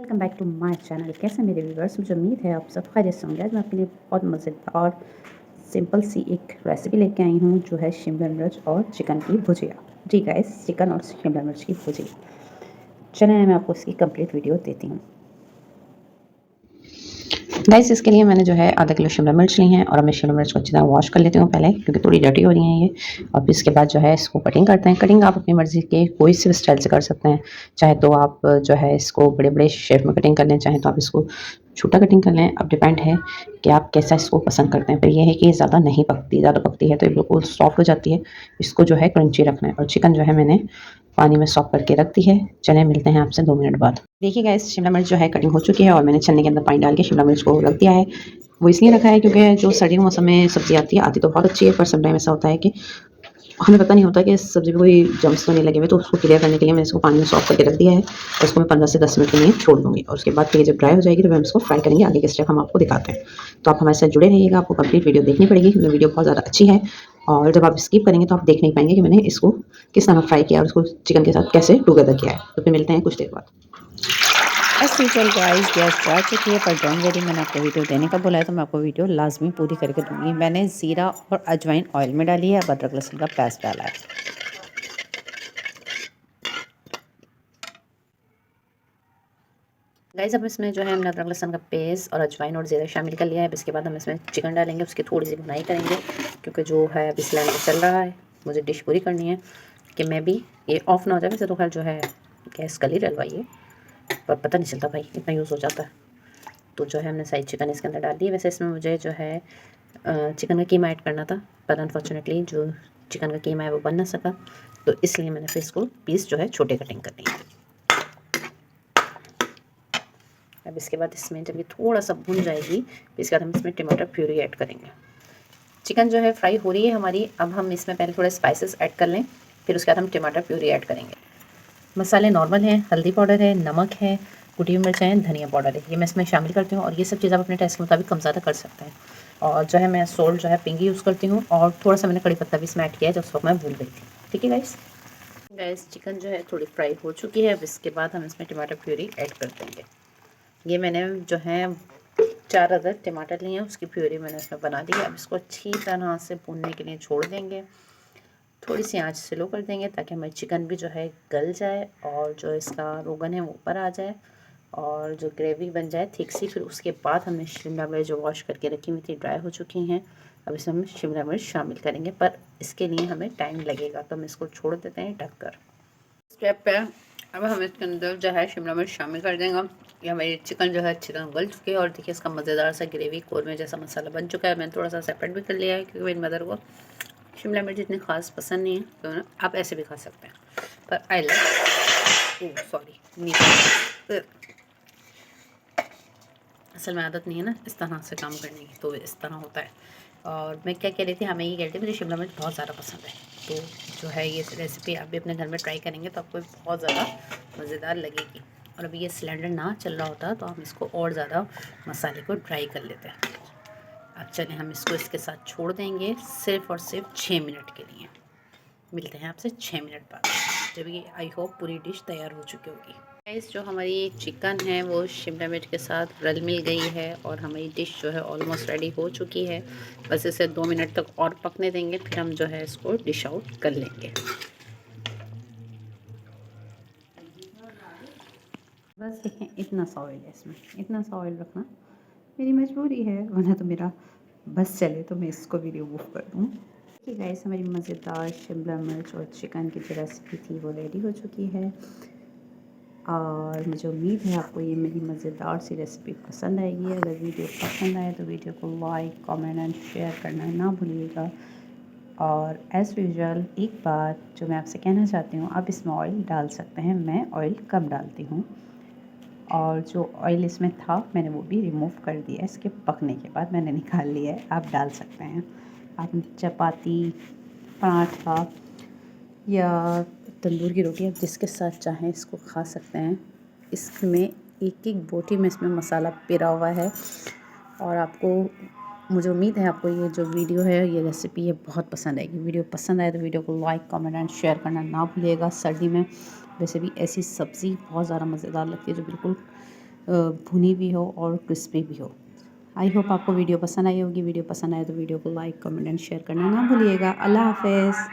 Welcome back to my channel. कैसे मेरे viewers, मुझे उम्मीद है आप सब खैरियत से होंगे। आज मैं आपके लिए बहुत मज़ेदार सिंपल सी एक रेसिपी लेके आई हूँ जो है शिमला मिर्च और चिकन की भुजिया। जी गाइस, चिकन और शिमला मिर्च की भुजिया। चलिए मैं आपको इसकी कंप्लीट वीडियो देती हूँ। गाइस, इसके लिए मैंने जो है आधा किलो शिमला मिर्च ली है और मैं शिमला मिर्च को अच्छी तरह वॉश कर लेती हूँ पहले, क्योंकि थोड़ी डर्टी हो रही है ये। और फिर इसके बाद जो है इसको कटिंग करते हैं। कटिंग आप अपनी मर्ज़ी के कोई से स्टाइल से कर सकते हैं। चाहे तो आप जो है इसको बड़े-बड़े शेप में कटिंग कर लें, चाहे तो आप इसको छोटा कटिंग कर लें। अब डिपेंड है कि आप कैसा इसको पसंद करते हैं। पर ये है कि ये ज़्यादा नहीं पकती, ज़्यादा पकती है तो ये बिल्कुल सॉफ्ट हो जाती है। इसको जो है क्रंची रखना है। और चिकन जो है मैंने पानी में सॉक करके रख दी है। चलें मिलते हैं आपसे 2 मिनट बाद। देखिए गाइस, शिमला मिर्च जो है कटिंग हो चुकी है और मैंने छन्नी के अंदर पानी डाल के शिमला मिर्च को रख दिया है। वो इसलिए रखा है क्योंकि जो सर्दियों के मौसम में सब्ज़ी आती तो बहुत अच्छी है, पर सम टाइम ऐसा होता है कि हमें पता नहीं होता कि इस सब्ज़ी में कोई जर्म्स तो नहीं लगे हुए, तो उसको क्लियर करने के लिए मैंने इसको पानी में सॉक करके रख दिया है। और इसको मैं 15 से 10 मिनट के लिए छोड़ दूँगी और उसके बाद फिर जब ड्राई हो जाएगी तो हम इसको फ्राई करेंगे। आगे के स्टेप हम आपको दिखाते हैं। तो आप हमारे साथ जुड़े रहिएगा, आपको कंप्लीट वीडियो देखनी पड़ेगी क्योंकि वीडियो बहुत ज़्यादा अच्छी है। और जब आप स्किप करेंगे तो आप देख नहीं पाएँगे कि मैंने इसको किस तरह फ्राई किया और उसको चिकन के साथ कैसे टुगेदर किया है। तो फिर मिलते हैं कुछ देर बाद। एज़ यूजुअल गाइस, गैस जा चुकी है, पर डोंट वरी, मैंने आपको वीडियो देने का बोला है तो मैं आपको वीडियो लाजमी पूरी करके दूंगी। मैंने ज़ीरा और अजवाइन ऑयल में डाली है, अदरक लहसुन का पेस्ट डाला है। गाइस, अब इसमें जो है हमने अदरक लहसुन का पेस्ट और अजवाइन और ज़ीरा शामिल कर लिया है। अब इसके बाद हम इसमें चिकन डालेंगे, उसकी थोड़ी सी भुनाई करेंगे क्योंकि जो है अभी सिलेंडर चल रहा है, मुझे डिश पूरी करनी है कि मैं भी ये ऑफ़ ना हो जाए। वैसे तो खैर जो है गैस कल ही डलवाई है, पर पता नहीं चलता भाई, इतना यूज़ हो जाता है। तो जो है हमने साइड चिकन इसके अंदर डाल दी है। वैसे इसमें मुझे जो है चिकन का कीमा ऐड करना था, पर अनफॉर्चुनेटली जो चिकन का कीमा है वो बन ना सका, तो इसलिए मैंने फिर इसको पीस जो है छोटे कटिंग कर लिए। अब इसके बाद इसमें जब ये थोड़ा सा भुन जाएगी, फिर इसके बाद हम इसमें टमाटर प्यूरी ऐड करेंगे। चिकन जो है फ्राई हो रही है हमारी। अब हम इसमें पहले थोड़े स्पाइसेस ऐड कर लें, फिर उसके बाद हम टमाटर प्यूरी ऐड करेंगे। मसाले नॉर्मल हैं, हल्दी पाउडर है, नमक है, कुटी हुई मिर्च है, धनिया पाउडर है, ये मैं इसमें शामिल करती हूँ। और ये सब चीज़ आप अपने टेस्ट के मुताबिक कम ज़्यादा कर सकते हैं। और जो है मैं सोल्ट जो है पिंक यूज़ करती हूँ, और थोड़ा सा मैंने कड़ी पत्ता भी इसमें ऐड किया है, जब उस वक्त मैं भूल गई थी। ठीक है गाइस, चिकन जो है थोड़ी फ्राई हो चुकी है। अब इसके बाद हम इसमें टमाटर प्यूरी ऐड कर देंगे। ये मैंने जो है 4 अदद टमाटर लिए हैं, उसकी प्यूरी मैंने इसमें बना दी है। अब इसको अच्छी तरह से भूनने के लिए छोड़ देंगे। थोड़ी सी आंच स्लो कर देंगे ताकि हमारी चिकन भी जो है गल जाए और जो इसका रोगन है वो ऊपर आ जाए और जो ग्रेवी बन जाए थिक सी। फिर उसके बाद हमने शिमला मिर्च जो वॉश करके रखी हुई थी, ड्राई हो चुकी हैं, अब इसमें हम शिमला मिर्च शामिल करेंगे, पर इसके लिए हमें टाइम लगेगा, तो हम इसको छोड़ देते हैं ढककर। स्टेप पे अब हम इसके अंदर जो है शिमला मिर्च शामिल कर देंगे। ये हमारी चिकन जो है अच्छी तरह गल चुकी है और देखिए इसका मज़ेदार सा ग्रेवी कोरमे जैसा मसाला बन चुका है। मैंने थोड़ा सा सेपरेट भी कर लिया है क्योंकि मेरी मदर को शिमला मिर्च इतनी ख़ास पसंद नहीं है, तो आप ऐसे भी खा सकते हैं, पर आई लाइक सॉरी असल में आदत नहीं है ना इस तरह से काम करने की, तो इस तरह होता है। और मैं क्या कह रही थी, हमें ये कह रही थी मुझे शिमला मिर्च बहुत ज़्यादा पसंद है, तो जो है ये रेसिपी आप भी अपने घर में ट्राई करेंगे तो आपको बहुत ज़्यादा मज़ेदार लगेगी। और अभी ये सिलेंडर ना चल रहा होता तो हम इसको और ज़्यादा मसाले को ड्राई कर लेते हैं। अब चलें हम इसको इसके साथ छोड़ देंगे सिर्फ़ और सिर्फ 6 मिनट के लिए। मिलते हैं आपसे 6 मिनट बाद, जब ये आई होप पूरी डिश तैयार हो चुकी होगी। गाइस, जो हमारी चिकन है वो शिमला मिर्च के साथ रल मिल गई है और हमारी डिश जो है ऑलमोस्ट रेडी हो चुकी है। बस इसे 2 मिनट तक और पकने देंगे, फिर हम जो है इसको डिश आउट कर लेंगे। बस देखें, इतना सा ऑयल है इसमें, इतना सा ऑयल रखना मेरी मजबूरी है, वरना तो मेरा बस चले तो मैं इसको भी रिमूव कर दूँ। कि गाइस, हमारी मज़ेदार शिमला मिर्च और चिकन की जो रेसिपी थी वो रेडी हो चुकी है और मुझे उम्मीद है आपको ये मेरी मज़ेदार सी रेसिपी पसंद आएगी। अगर वीडियो पसंद आए तो वीडियो को लाइक, कमेंट एंड शेयर करना ना भूलिएगा। और एज़ यूजुअल एक बात जो मैं आपसे कहना चाहती हूँ, आप इसमें ऑयल डाल सकते हैं, मैं ऑयल कम डालती हूँ और जो ऑयल इसमें था मैंने वो भी रिमूव कर दिया। इसके पकने के बाद मैंने निकाल लिया है, आप डाल सकते हैं। आप चपाती, पराठा या तंदूर की रोटी, आप जिसके साथ चाहें इसको खा सकते हैं। इसमें एक एक बोटी में इसमें मसाला पिरा हुआ है और आपको, मुझे उम्मीद है आपको ये जो वीडियो है, ये रेसिपी है बहुत पसंद आएगी। वीडियो पसंद आए तो वीडियो को लाइक, कमेंट एंड शेयर करना ना भूलिएगा। सर्दी में वैसे भी ऐसी सब्ज़ी बहुत ज़्यादा मज़ेदार लगती है जो बिल्कुल भुनी भी हो और क्रिस्पी भी हो। आई होप आपको वीडियो पसंद आई होगी। वीडियो पसंद आए तो वीडियो को लाइक, कमेंट एंड शेयर करना ना भूलिएगा। अल्लाह हाफ़िज़।